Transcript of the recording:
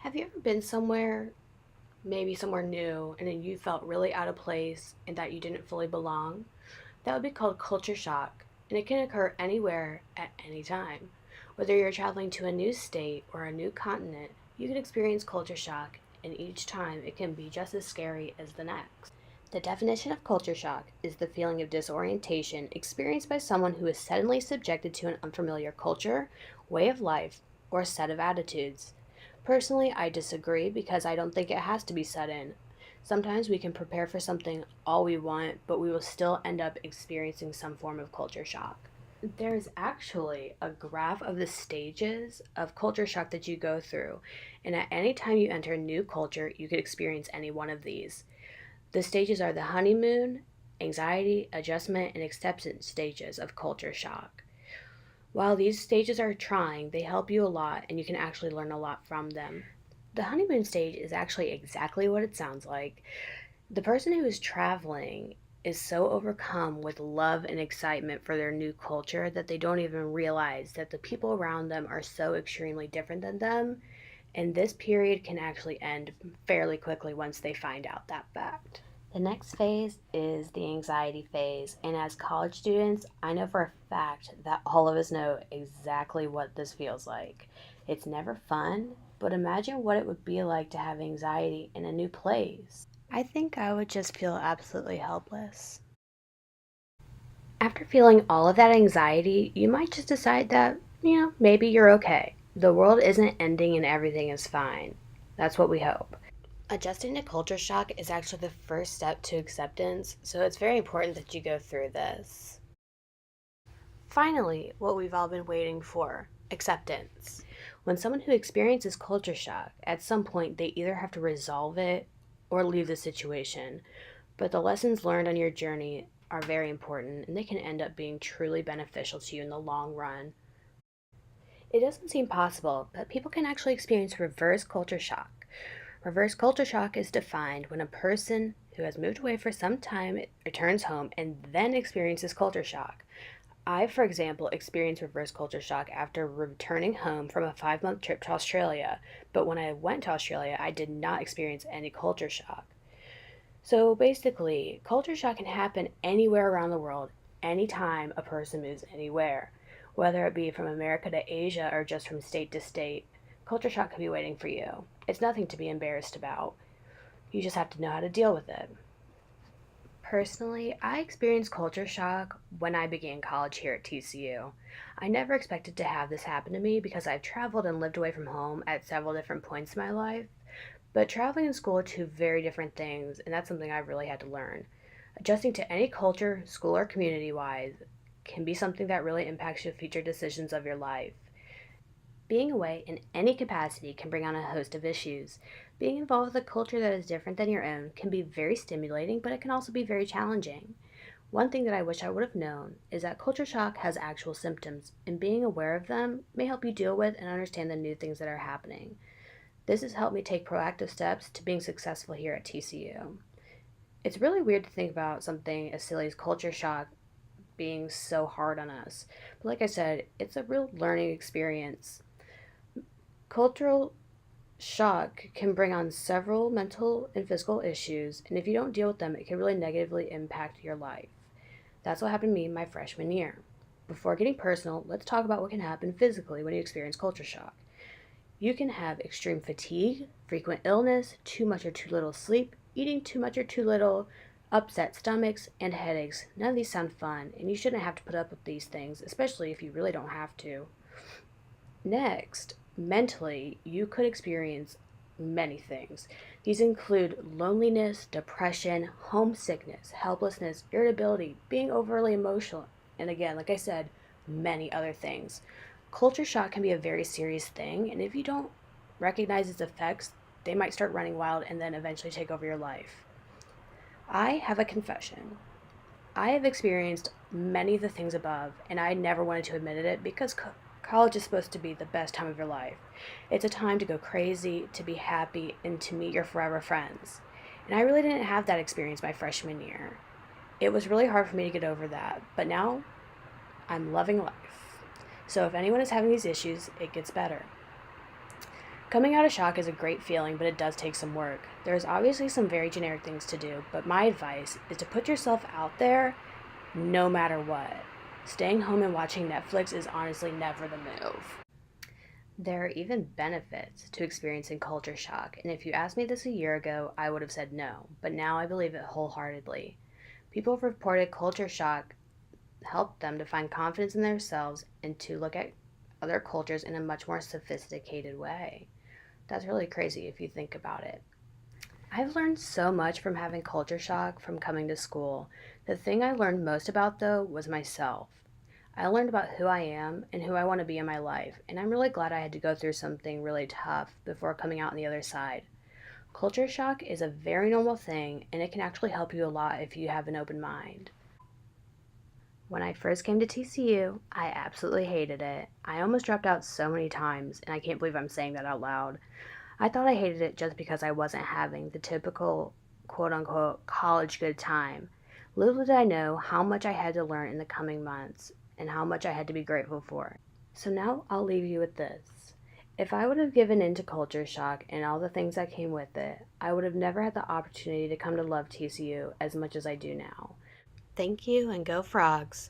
Have you ever been somewhere, maybe somewhere new, and then you felt really out of place and that you didn't fully belong? That would be called culture shock, and it can occur anywhere at any time. Whether you're traveling to a new state or a new continent, you can experience culture shock, and each time it can be just as scary as the next. The definition of culture shock is the feeling of disorientation experienced by someone who is suddenly subjected to an unfamiliar culture, way of life, or set of attitudes. Personally, I disagree because I don't think it has to be sudden. Sometimes we can prepare for something all we want, but we will still end up experiencing some form of culture shock. There's actually a graph of the stages of culture shock that you go through, and at any time you enter a new culture, you could experience any one of these. The stages are the honeymoon, anxiety, adjustment, and acceptance stages of culture shock. While these stages are trying, they help you a lot and you can actually learn a lot from them. The honeymoon stage is actually exactly what it sounds like. The person who is traveling is so overcome with love and excitement for their new culture that they don't even realize that the people around them are so extremely different than them, and this period can actually end fairly quickly once they find out that fact. The next phase is the anxiety phase, and as college students, I know for a fact that all of us know exactly what this feels like. It's never fun, but imagine what it would be like to have anxiety in a new place. I think I would just feel absolutely helpless. After feeling all of that anxiety, you might just decide that, maybe you're okay. The world isn't ending and everything is fine. That's what we hope. Adjusting to culture shock is actually the first step to acceptance, so it's very important that you go through this. Finally, what we've all been waiting for, acceptance. When someone who experiences culture shock, at some point they either have to resolve it or leave the situation. But the lessons learned on your journey are very important and they can end up being truly beneficial to you in the long run. It doesn't seem possible, but people can actually experience reverse culture shock. Reverse culture shock is defined when a person who has moved away for some time returns home and then experiences culture shock. I, for example, experienced reverse culture shock after returning home from a 5 month trip to Australia, but when I went to Australia, I did not experience any culture shock. So basically, culture shock can happen anywhere around the world, anytime a person moves anywhere. Whether it be from America to Asia or just from state to state, culture shock could be waiting for you. It's nothing to be embarrassed about. You just have to know how to deal with it. Personally, I experienced culture shock when I began college here at TCU. I never expected to have this happen to me because I've traveled and lived away from home at several different points in my life, but traveling and school are two very different things, and that's something I've really had to learn. Adjusting to any culture, school or community wise, can be something that really impacts your future decisions of your life. Being away in any capacity can bring on a host of issues. Being involved with a culture that is different than your own can be very stimulating, but it can also be very challenging. One thing that I wish I would have known is that culture shock has actual symptoms, and being aware of them may help you deal with and understand the new things that are happening. This has helped me take proactive steps to being successful here at TCU. It's really weird to think about something as silly as culture shock being so hard on us. But like I said, it's a real learning experience. Cultural shock can bring on several mental and physical issues, and if you don't deal with them, it can really negatively impact your life. That's what happened to me my freshman year. Before getting personal, let's talk about what can happen physically when you experience culture shock. You can have extreme fatigue, frequent illness, too much or too little sleep, eating too much or too little, upset stomachs, and headaches. None of these sound fun, and you shouldn't have to put up with these things, especially if you really don't have to. Next, mentally, you could experience many things. These include loneliness, depression, homesickness, helplessness, irritability, being overly emotional, and again, like I said, many other things. Culture shock can be a very serious thing, and if you don't recognize its effects, they might start running wild and then eventually take over your life. I have a confession. I have experienced many of the things above, and I never wanted to admit it because college is supposed to be the best time of your life. It's a time to go crazy, to be happy, and to meet your forever friends. And I really didn't have that experience my freshman year. It was really hard for me to get over that, but now I'm loving life. So if anyone is having these issues, it gets better. Coming out of shock is a great feeling, but it does take some work. There's obviously some very generic things to do, but my advice is to put yourself out there no matter what. Staying home and watching Netflix is honestly never the move. There are even benefits to experiencing culture shock, and if you asked me this a year ago, I would have said no, but now I believe it wholeheartedly. People have reported culture shock helped them to find confidence in themselves and to look at other cultures in a much more sophisticated way. That's really crazy if you think about it. I've learned so much from having culture shock from coming to school. The thing I learned most about, though, was myself. I learned about who I am and who I want to be in my life, and I'm really glad I had to go through something really tough before coming out on the other side. Culture shock is a very normal thing, and it can actually help you a lot if you have an open mind. When I first came to TCU, I absolutely hated it. I almost dropped out so many times, and I can't believe I'm saying that out loud. I thought I hated it just because I wasn't having the typical quote unquote college good time. Little did I know how much I had to learn in the coming months and how much I had to be grateful for. So now I'll leave you with this. If I would have given in to culture shock and all the things that came with it, I would have never had the opportunity to come to love TCU as much as I do now. Thank you and go Frogs.